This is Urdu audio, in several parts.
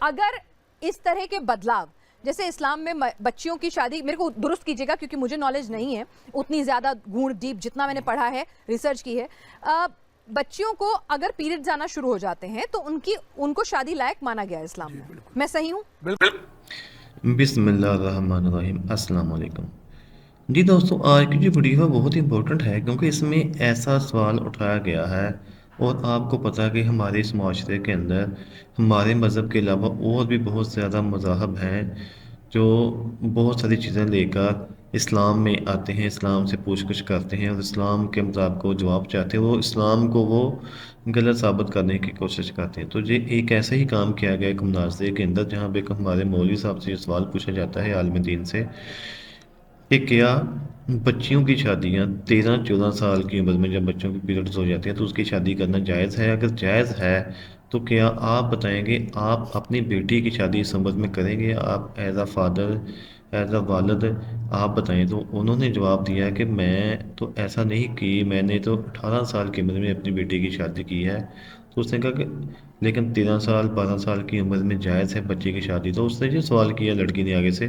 اگر اس طرح کے بدلاؤ جیسے اسلام میں بچیوں کی شادی، میرے کو درست کیجیے گا کیونکہ مجھے نالج نہیں ہے اتنی زیادہ گھون ڈیپ، جتنا میں نے پڑھا ہے ریسرچ کی ہے، بچیوں کو اگر پیریڈز آنا شروع ہو جاتے ہیں تو ان کو شادی لائق مانا گیا ہے اسلام میں صحیح ہوں؟ بسم اللہ الرحمن الرحیم۔ السلام علیکم جی دوستو، آج کی جو ویڈیو ہے بہت امپورٹنٹ ہے کیونکہ اس میں ایسا سوال اٹھایا گیا ہے، اور آپ کو پتہ ہے کہ ہمارے اس معاشرے کے اندر ہمارے مذہب کے علاوہ اور بھی بہت زیادہ مذاہب ہیں جو بہت ساری چیزیں لے کر اسلام میں آتے ہیں، اسلام سے پوچھ گچھ کرتے ہیں اور اسلام کے مطابق وہ جواب چاہتے ہیں، وہ اسلام کو وہ غلط ثابت کرنے کی کوشش کرتے ہیں۔ تو یہ ایک ایسا ہی کام کیا گیا ایک مناظرے کے اندر، جہاں پہ ہمارے مولوی صاحب سے یہ سوال پوچھا جاتا ہے عالم دین سے کہ کیا بچیوں کی شادیاں 13-14 سال کی عمر میں جب بچوں کی پیریڈز ہو جاتے ہیں تو اس کی شادی کرنا جائز ہے؟ اگر جائز ہے تو کیا آپ بتائیں گے آپ اپنی بیٹی کی شادی اس عمر میں کریں گے؟ آپ as a father, as a والد آپ بتائیں۔ تو انہوں نے جواب دیا کہ میں تو ایسا نہیں کی، میں نے تو 18 سال کی عمر میں اپنی بیٹی کی شادی کی ہے۔ تو اس نے کہا کہ لیکن 13 سال 12 سال کی عمر میں جائز ہے بچے کی شادی۔ تو اس نے یہ سوال کیا لڑکی نے آگے سے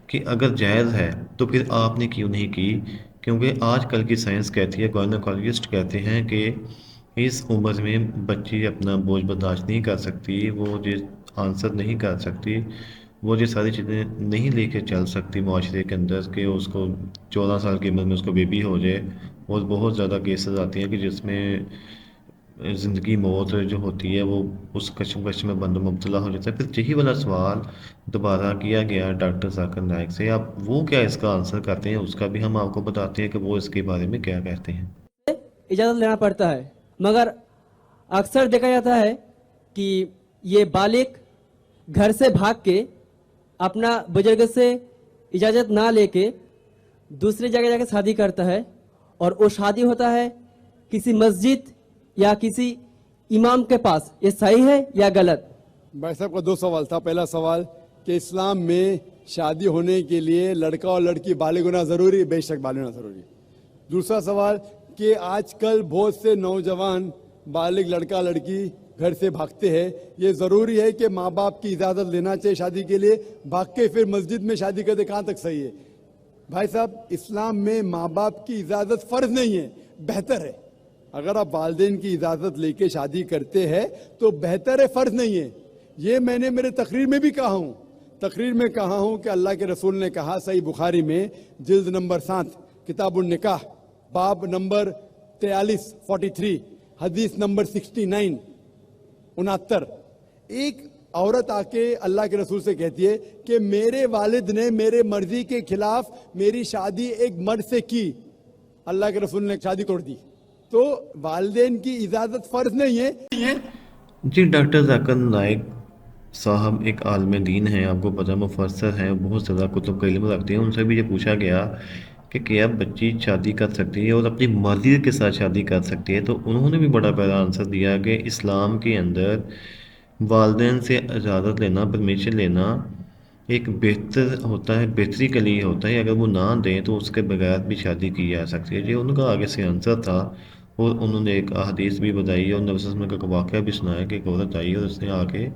کہ اگر جائز ہے تو پھر آپ نے کیوں نہیں کی؟ کیونکہ آج کل کی سائنس کہتی ہے، گائنیکالوجسٹ کہتے ہیں کہ اس عمر میں بچی اپنا بوجھ برداشت نہیں کر سکتی، وہ جو آنسر نہیں کر سکتی، وہ جو ساری چیزیں نہیں لے کے چل سکتی معاشرے کے اندر کہ اس کو 14 سال کی عمر میں اس کو بیبی ہو جائے۔ اور بہت زیادہ کیسز آتی ہیں کہ جس میں زندگی موت جو ہوتی ہے وہ اس کشمکش میں بند مبتلا ہو جاتا ہے۔ پھر یہی والا سوال دوبارہ کیا گیا ڈاکٹر ذاکر نائک سے، اب وہ کیا اس کا آنسر کرتے ہیں اس کا بھی ہم آپ کو بتاتے ہیں کہ وہ اس کے بارے میں کیا کہتے ہیں۔ اجازت لینا پڑتا ہے، مگر اکثر دیکھا جاتا ہے کہ یہ بالغ گھر سے بھاگ کے اپنا بزرگ سے اجازت نہ لے کے دوسری جگہ جا کے شادی کرتا ہے، اور وہ شادی ہوتا ہے کسی مسجد یا کسی امام کے پاس۔ یہ صحیح ہے یا غلط؟ بھائی صاحب کا دو سوال تھا۔ پہلا سوال کہ اسلام میں شادی ہونے کے لیے لڑکا اور لڑکی بالغ ہونا ضروری؟ بے شک بالغ ہونا ضروری۔ دوسرا سوال کہ آج کل بہت سے نوجوان بالغ لڑکا لڑکی گھر سے بھاگتے ہیں، یہ ضروری ہے کہ ماں باپ کی اجازت لینا چاہیے شادی کے لیے، بھاگ کے پھر مسجد میں شادی کرتے، کہاں تک صحیح ہے؟ بھائی صاحب، اسلام میں ماں باپ کی اجازت فرض نہیں ہے، بہتر ہے۔ اگر آپ والدین کی اجازت لے کے شادی کرتے ہیں تو بہتر ہے، فرض نہیں ہے۔ یہ میں نے میرے تقریر میں بھی کہا ہوں، کہ اللہ کے رسول نے کہا صحیح بخاری میں جلد نمبر 7 کتاب النکاح باب نمبر 43 حدیث نمبر 69 ایک عورت آ کے اللہ کے رسول سے کہتی ہے کہ میرے والد نے میرے مرضی کے خلاف میری شادی ایک مرد سے کی، اللہ کے رسول نے شادی توڑ دی۔ تو والدین کی اجازت فرض نہیں ہے۔ جی ڈاکٹر ذاکر نائک صاحب ایک عالم دین ہیں، آپ کو پتہ مفسر ہیں، بہت زیادہ کتب کا علم رکھتے ہیں۔ ان سے بھی یہ پوچھا گیا کہ کیا بچی شادی کر سکتی ہے اور اپنی مرضی کے ساتھ شادی کر سکتی ہے؟ تو انہوں نے بھی بڑا پیارا آنسر دیا کہ اسلام کے اندر والدین سے اجازت لینا، پرمیشن لینا ایک بہتر ہوتا ہے، بہتری کے لیے ہوتا ہے۔ اگر وہ نہ دیں تو اس کے بغیر بھی شادی کی جا سکتی ہے۔ یہ ان کا آگے سے آنسر تھا، اور انہوں نے ایک حدیث بھی بتائی اور نبی صلی اللہ علیہ وسلم کا واقعہ بھی سنایا کہ ایک عورت آئی اور اس نے آ کے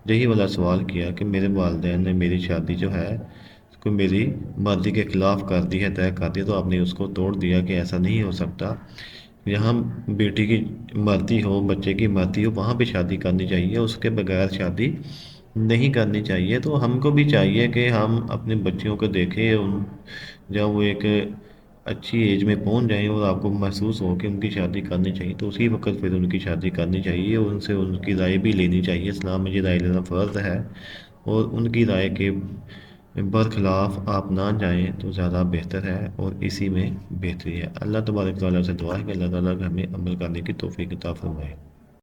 یہی والا سوال کیا کہ میرے والدین نے میری شادی جو ہے اس کو میری مرضی کے خلاف کر دی ہے، طے کر دی ہے، تو آپ نے اس کو توڑ دیا کہ ایسا نہیں ہو سکتا۔ یہاں بیٹی کی مرضی ہو، بچے کی مرضی ہو، وہاں پہ شادی کرنی چاہیے، اس کے بغیر شادی نہیں کرنی چاہیے۔ تو ہم کو بھی چاہیے کہ ہم اپنے بچیوں کو دیکھیں جب وہ ایک اچھی ایج میں پہنچ جائیں اور آپ کو محسوس ہو کہ ان کی شادی کرنی چاہیے تو اسی وقت پھر ان کی شادی کرنی چاہیے، اور ان سے ان کی رائے بھی لینی چاہیے۔ اسلام میں یہ رائے لینا فرض ہے، اور ان کی رائے کے برخلاف آپ نہ جائیں تو زیادہ بہتر ہے، اور اسی میں بہتری ہے۔ اللہ تبارک تعالیٰ سے دعا ہے کہ اللہ تعالیٰ ہمیں عمل کرنے کی توفیق عطا فرمائے۔